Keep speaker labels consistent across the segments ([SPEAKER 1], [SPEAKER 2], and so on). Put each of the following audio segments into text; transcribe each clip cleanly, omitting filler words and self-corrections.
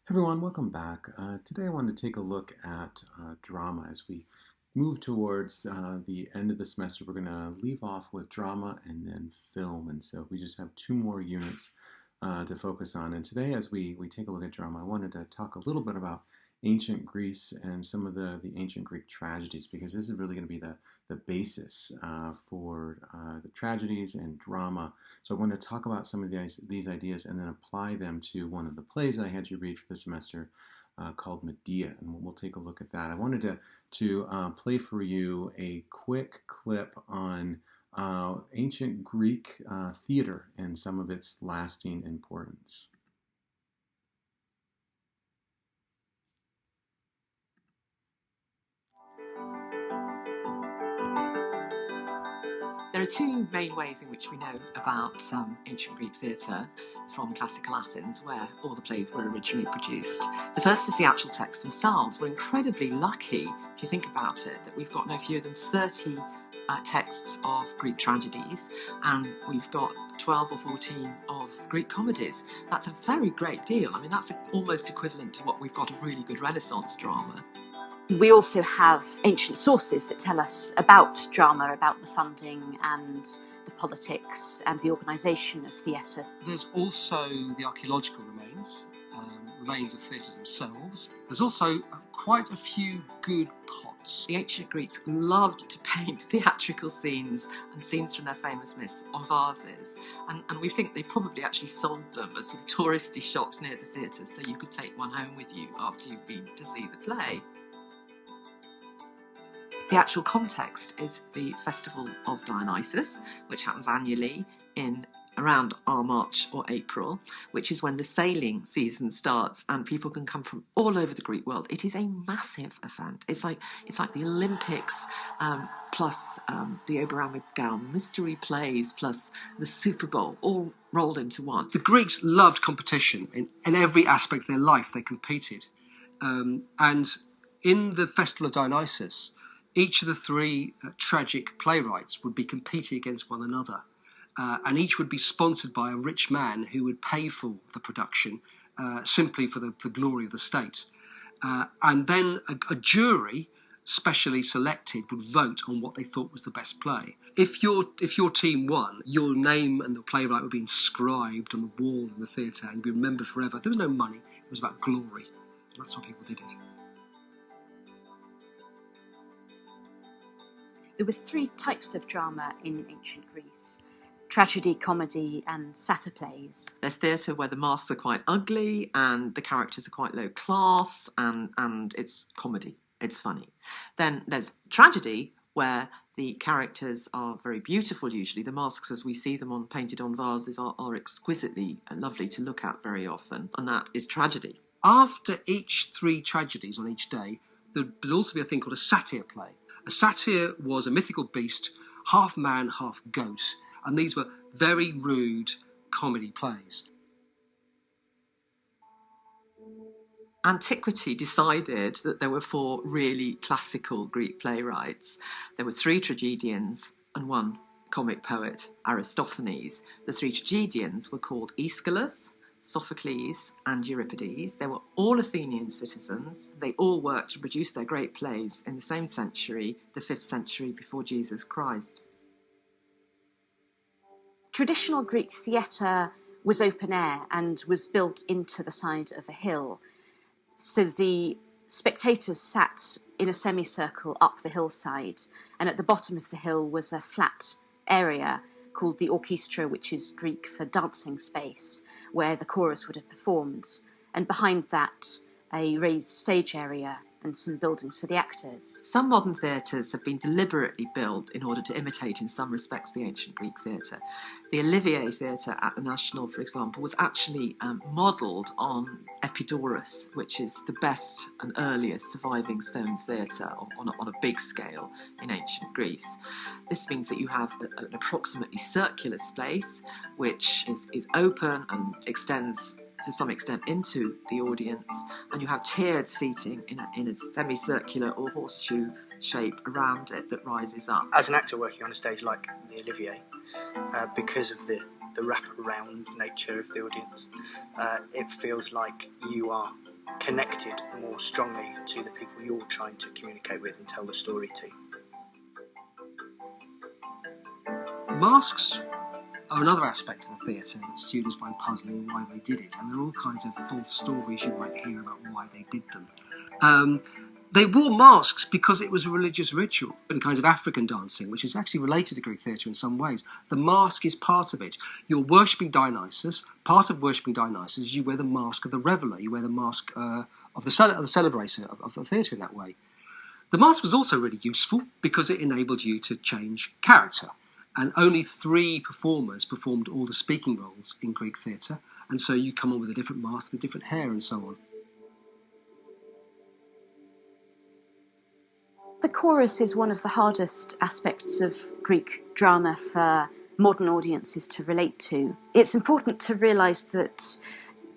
[SPEAKER 1] Everyone, welcome back. Today I want to take a look at drama as we move towards the end of the semester. We're going to leave off with drama and then film, and so we just have two more units to focus on. And today, as we take a look at drama, I wanted to talk a little bit about ancient Greece and some of the ancient Greek tragedies, because this is really going to be the basis for the tragedies and drama. So I want to talk about some of these ideas and then apply them to one of the plays I had you read for the semester called Medea, and we'll take a look at that. I wanted to play for you a quick clip on ancient Greek theater and some of its lasting importance.
[SPEAKER 2] There are two main ways in which we know about ancient Greek theatre from classical Athens, where all the plays were originally produced. The first is the actual texts themselves. We're incredibly lucky, if you think about it, that we've got no fewer than 30 texts of Greek tragedies, and we've got 12 or 14 of Greek comedies. That's a very great deal. I mean, that's almost equivalent to what we've got of really good Renaissance drama.
[SPEAKER 3] We also have ancient sources that tell us about drama, about the funding and the politics and the organisation of theatre.
[SPEAKER 4] There's also the archaeological remains of theatres themselves. There's also quite a few good pots.
[SPEAKER 2] The ancient Greeks loved to paint theatrical scenes and scenes from their famous myths on vases, and we think they probably actually sold them at some touristy shops near the theatres, so you could take one home with you after you've been to see the play. The actual context is the Festival of Dionysus, which happens annually in around our March or April, which is when the sailing season starts and people can come from all over the Greek world. It is a massive event. It's like the Olympics plus the Abrahamic Gown, mystery plays plus the Super Bowl, all rolled into one.
[SPEAKER 4] The Greeks loved competition in every aspect of their life. They competed. And in the Festival of Dionysus, each of the three tragic playwrights would be competing against one another, and each would be sponsored by a rich man who would pay for the production simply for the glory of the state. And then a jury, specially selected, would vote on what they thought was the best play. If your team won, your name and the playwright would be inscribed on the wall in the theatre and be remembered forever. There was no money, it was about glory. And that's why people did it.
[SPEAKER 3] There were three types of drama in ancient Greece: tragedy, comedy and satyr plays.
[SPEAKER 2] There's theatre where the masks are quite ugly and the characters are quite low class, and it's comedy, it's funny. Then there's tragedy where the characters are very beautiful usually. The masks as we see them painted on vases are exquisitely lovely to look at very often, and that is tragedy.
[SPEAKER 4] After each three tragedies on each day, there'd also be a thing called a satyr play. A satyr was a mythical beast, half man, half goat, and these were very rude comedy plays.
[SPEAKER 2] Antiquity decided that there were four really classical Greek playwrights. There were three tragedians and one comic poet, Aristophanes. The three tragedians were called Aeschylus, Sophocles and Euripides. They were all Athenian citizens. They all worked to produce their great plays in the same century, the 5th century before Jesus Christ.
[SPEAKER 3] Traditional Greek theatre was open air and was built into the side of a hill. So the spectators sat in a semicircle up the hillside, and at the bottom of the hill was a flat area called the orchestra, which is Greek for dancing space, where the chorus would have performed, and behind that a raised stage area and some buildings for the actors.
[SPEAKER 2] Some modern theatres have been deliberately built in order to imitate in some respects the ancient Greek theatre. The Olivier Theatre at the National, for example, was actually modelled on Epidaurus, which is the best and earliest surviving stone theatre on a big scale in ancient Greece. This means that you have an approximately circular space which is open and extends to some extent into the audience, and you have tiered seating in a semicircular or horseshoe shape around it that rises up.
[SPEAKER 5] As an actor working on a stage like the Olivier, because of the wrap-around nature of the audience, it feels like you are connected more strongly to the people you're trying to communicate with and tell the story to.
[SPEAKER 4] Masks are another aspect of the theatre that students find puzzling why they did it, and there are all kinds of false stories you might hear about why they did them. They wore masks because it was a religious ritual and kinds of African dancing, which is actually related to Greek theatre in some ways. The mask is part of it. You're worshipping Dionysus. Part of worshipping Dionysus is you wear the mask of the reveller. You wear the mask of the celebrator of the theatre in that way. The mask was also really useful because it enabled you to change character. And only 3 performers performed all the speaking roles in Greek theatre, and so you come on with a different mask with different hair and so on.
[SPEAKER 3] The chorus is one of the hardest aspects of Greek drama for modern audiences to relate to. It's important to realise that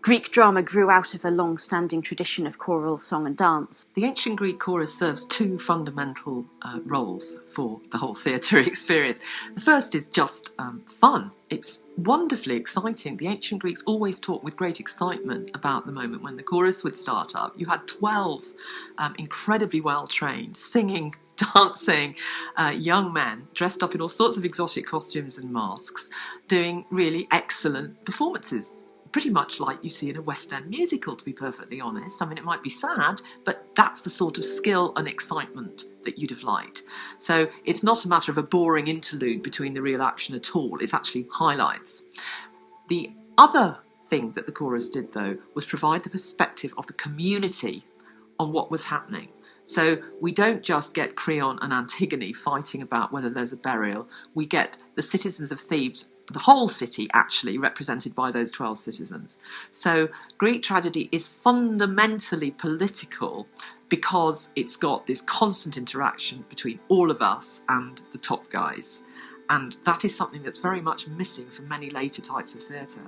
[SPEAKER 3] Greek drama grew out of a long-standing tradition of choral song and dance.
[SPEAKER 2] The ancient Greek chorus serves 2 fundamental roles for the whole theatre experience. The first is just fun. It's wonderfully exciting. The ancient Greeks always talked with great excitement about the moment when the chorus would start up. You had 12 incredibly well-trained, singing, dancing young men dressed up in all sorts of exotic costumes and masks, doing really excellent performances. Pretty much like you see in a West End musical, to be perfectly honest. I mean, it might be sad, but that's the sort of skill and excitement that you'd have liked. So it's not a matter of a boring interlude between the real action at all. It's actually highlights. The other thing that the chorus did, though, was provide the perspective of the community on what was happening. So we don't just get Creon and Antigone fighting about whether there's a burial. We get the citizens of Thebes, the whole city actually, represented by those 12 citizens. So Greek tragedy is fundamentally political because it's got this constant interaction between all of us and the top guys. And that is something that's very much missing from many later types of theatre.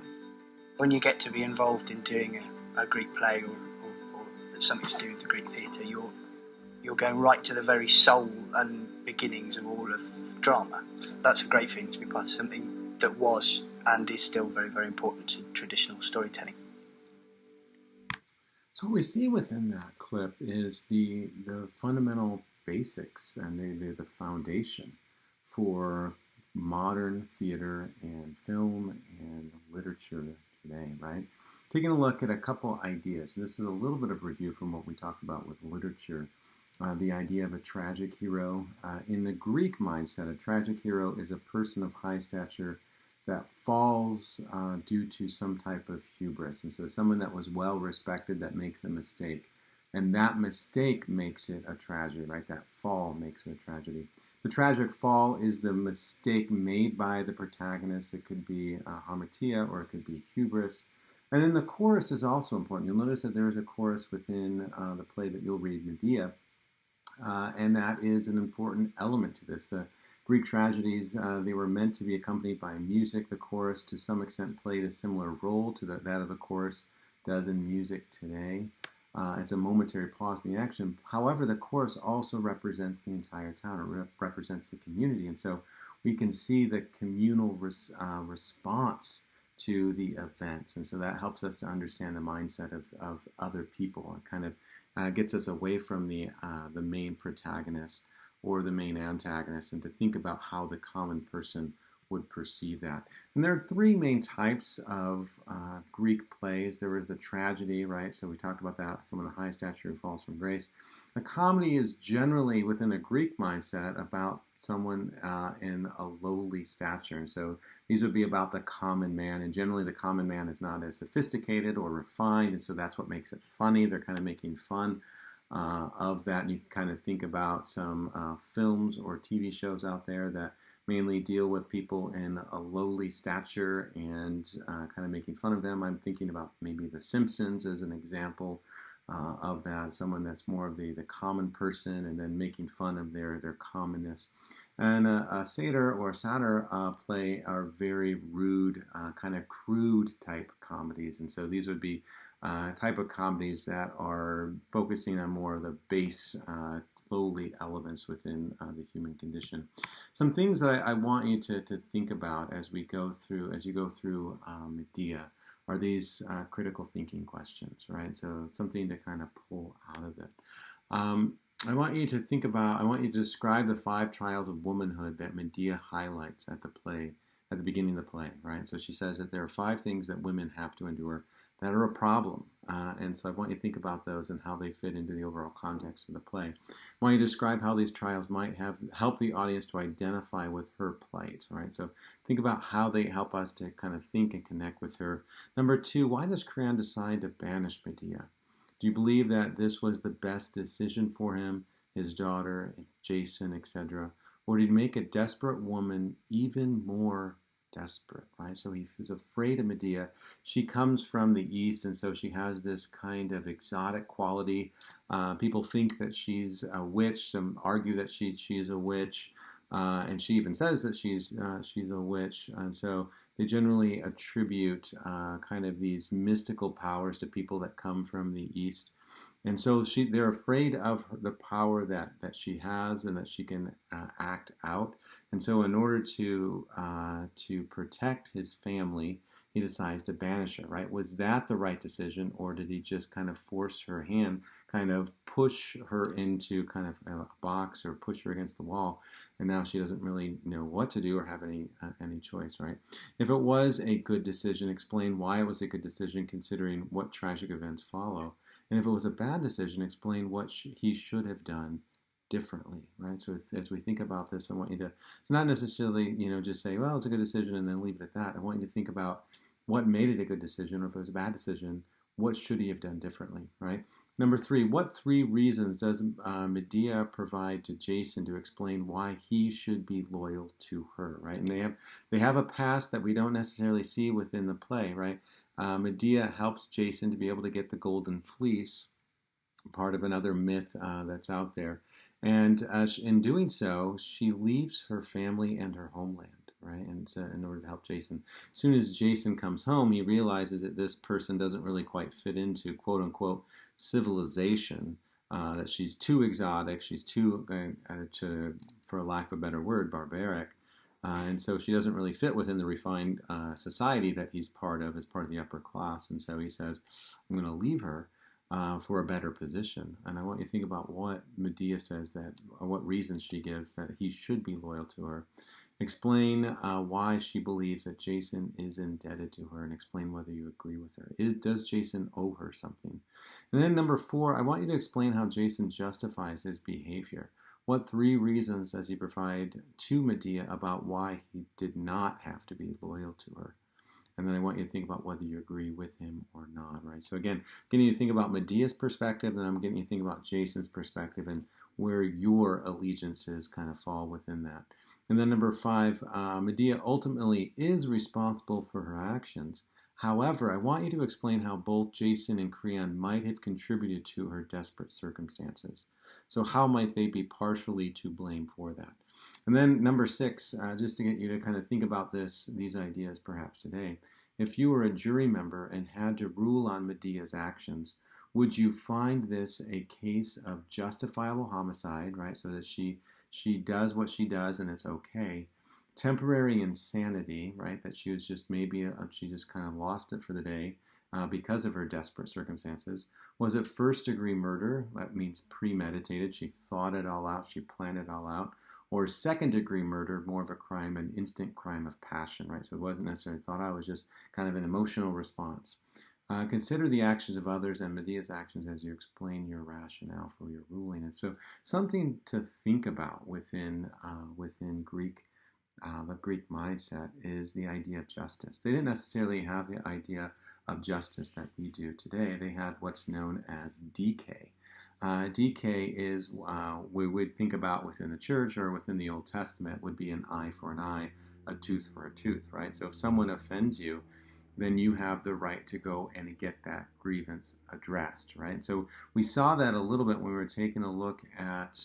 [SPEAKER 5] When you get to be involved in doing a Greek play or something to do with the Greek theatre, you're going right to the very soul and beginnings of all of drama. That's a great thing, to be part of something that was and is still very, very important to traditional storytelling.
[SPEAKER 1] So what we see within that clip is the fundamental basics and the foundation for modern theater and film and literature today, right? Taking a look at a couple ideas. This is a little bit of review from what we talked about with literature. The idea of a tragic hero. In the Greek mindset, a tragic hero is a person of high stature that falls due to some type of hubris. And so someone that was well respected that makes a mistake. And that mistake makes it a tragedy, right? That fall makes it a tragedy. The tragic fall is the mistake made by the protagonist. It could be hamartia or it could be hubris. And then the chorus is also important. You'll notice that there is a chorus within the play that you'll read, Medea, and that is an important element to this. The Greek tragedies, they were meant to be accompanied by music. The chorus, to some extent, played a similar role to that of the chorus does in music today. It's a momentary pause in the action. However, the chorus also represents the entire town. It represents the community. And so we can see the communal response to the events. And so that helps us to understand the mindset of other people. It kind of gets us away from the main protagonist or the main antagonist and to think about how the common person would perceive that. And there are 3 main types of Greek plays. There was the tragedy, right? So we talked about that, someone of high stature who falls from grace. A comedy is generally, within a Greek mindset, about someone in a lowly stature. And so these would be about the common man. And generally the common man is not as sophisticated or refined. And so that's what makes it funny. They're kind of making fun of that. And you can kind of think about some films or TV shows out there that mainly deal with people in a lowly stature and kind of making fun of them. I'm thinking about maybe The Simpsons as an example of that, someone that's more of the common person and then making fun of their commonness. And a satyr or a satyr play are very rude, kind of crude type comedies. And so these would be type of comedies that are focusing on more of the base, lowly elements within the human condition. Some things that I want you to think about as you go through Medea are these critical thinking questions, right? So something to kind of pull out of it. I want you to think about, I want you to describe the 5 trials of womanhood that Medea highlights at the play, at the beginning of the play, right? So she says that there are 5 things that women have to endure that are a problem. And so I want you to think about those and how they fit into the overall context of the play. I want you to describe how these trials might have helped the audience to identify with her plight, right? So think about how they help us to kind of think and connect with her. Number 2, why does Creon decide to banish Medea? Do you believe that this was the best decision for him, his daughter, Jason, etc.? Or did he make a desperate woman even more desperate, right? So he was afraid of Medea. She comes from the east, and so she has this kind of exotic quality. People think that she's a witch. Some argue that she is a witch, and she even says that she's a witch. And so they generally attribute kind of these mystical powers to people that come from the east. And so they're afraid of the power that she has and that she can act out. And so in order to protect his family, he decides to banish her, right? Was that the right decision, or did he just kind of force her hand, kind of push her into kind of a box or push her against the wall, and now she doesn't really know what to do or have any choice, right? If it was a good decision, explain why it was a good decision considering what tragic events follow. And if it was a bad decision, explain what he should have done differently, right? So as we think about this, I want you to not necessarily, just say, well, it's a good decision and then leave it at that. I want you to think about what made it a good decision, or if it was a bad decision, what should he have done differently, right? Number 3, what 3 reasons does Medea provide to Jason to explain why he should be loyal to her, right? And they have a past that we don't necessarily see within the play, right? Medea helps Jason to be able to get the golden fleece, part of another myth that's out there. And in doing so, she leaves her family and her homeland, right? And in order to help Jason. As soon as Jason comes home, he realizes that this person doesn't really quite fit into quote unquote civilization, that she's too exotic, she's too, for lack of a better word, barbaric. And so she doesn't really fit within the refined society that he's part of as part of the upper class. And so he says, I'm going to leave her for a better position. And I want you to think about what Medea says, or what reasons she gives that he should be loyal to her. Explain why she believes that Jason is indebted to her, and explain whether you agree with her. Does Jason owe her something? And then number 4, I want you to explain how Jason justifies his behavior. What 3 reasons does he provide to Medea about why he did not have to be loyal to her? And then I want you to think about whether you agree with him or not, right? So again, getting you to think about Medea's perspective, then I'm getting you to think about Jason's perspective and where your allegiances kind of fall within that. And then number 5, Medea ultimately is responsible for her actions. However, I want you to explain how both Jason and Creon might have contributed to her desperate circumstances. So how might they be partially to blame for that? And then number 6, just to get you to kind of think about these ideas perhaps today. If you were a jury member and had to rule on Medea's actions, would you find this a case of justifiable homicide, right? So that she does what she does and it's okay. Temporary insanity, right? That she was just she just kind of lost it for the day because of her desperate circumstances. Was it first-degree murder? That means premeditated. She thought it all out. She planned it all out. Or second-degree murder, more of a crime, an instant crime of passion, right? So it wasn't necessarily thought out. It was just kind of an emotional response. Consider the actions of others and Medea's actions as you explain your rationale for your ruling. And so something to think about within Greek, the Greek mindset is the idea of justice. They didn't necessarily have the idea of justice that we do today. They had what's known as decay. Decay is, we would think about within the church or within the Old Testament, would be an eye for an eye, a tooth for a tooth, right? So if someone offends you, then you have the right to go and get that grievance addressed, right? So we saw that a little bit when we were taking a look at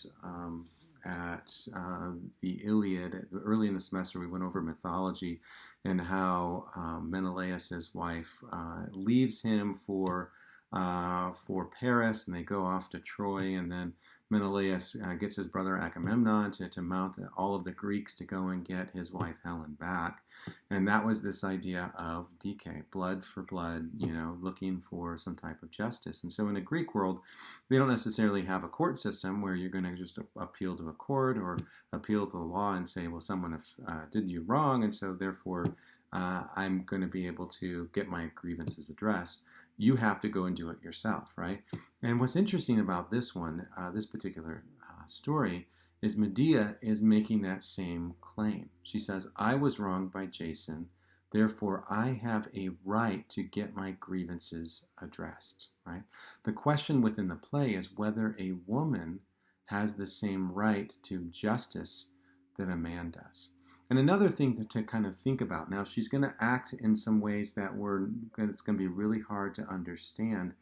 [SPEAKER 1] the Iliad. Early in the semester, we went over mythology and how Menelaus' wife leaves him for for Paris, and they go off to Troy, and then Menelaus gets his brother Agamemnon to mount all of the Greeks to go and get his wife Helen back. And that was this idea of DK, blood for blood, looking for some type of justice. And so in the Greek world, they don't necessarily have a court system where you're going to just appeal to a court or appeal to the law and say, well, someone did you wrong, and so therefore I'm going to be able to get my grievances addressed. You have to go and do it yourself, right? And what's interesting about this one, this particular story, is Medea is making that same claim. She says, I was wronged by Jason, therefore I have a right to get my grievances addressed, right? The question within the play is whether a woman has the same right to justice that a man does. And another thing to kind of think about, now she's going to act in some ways that it's going to be really hard to understand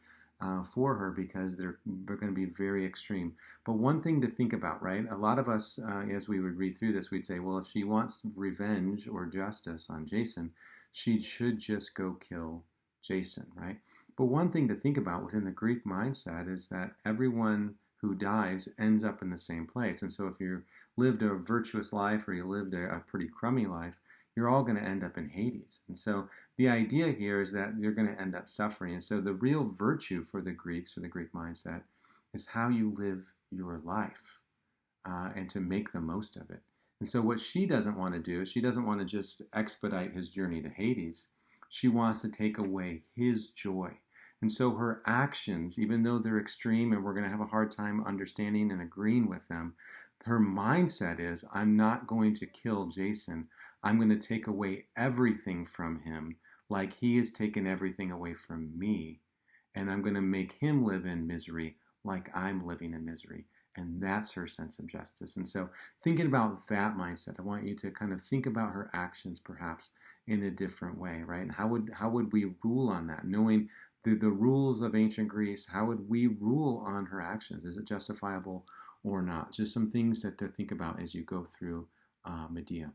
[SPEAKER 1] for her because they're going to be very extreme. But one thing to think about, right? A lot of us, as we would read through this, we'd say, well, if she wants revenge or justice on Jason, she should just go kill Jason, right? But one thing to think about within the Greek mindset is that everyone who dies ends up in the same place. And so if you lived a virtuous life or you lived a pretty crummy life, you're all going to end up in Hades. And so the idea here is that you're going to end up suffering. And so the real virtue for the Greeks, or the Greek mindset, is how you live your life and to make the most of it. And so what she doesn't want to do is she doesn't want to just expedite his journey to Hades. She wants to take away his joy. And so her actions, even though they're extreme and we're going to have a hard time understanding and agreeing with them, her mindset is, I'm not going to kill Jason. I'm going to take away everything from him like he has taken everything away from me. And I'm going to make him live in misery like I'm living in misery. And that's her sense of justice. And so thinking about that mindset, I want you to kind of think about her actions perhaps in a different way, right? And how would we rule on that? Knowing the rules of ancient Greece, how would we rule on her actions? Is it justifiable or not? Just some things to think about as you go through Medea.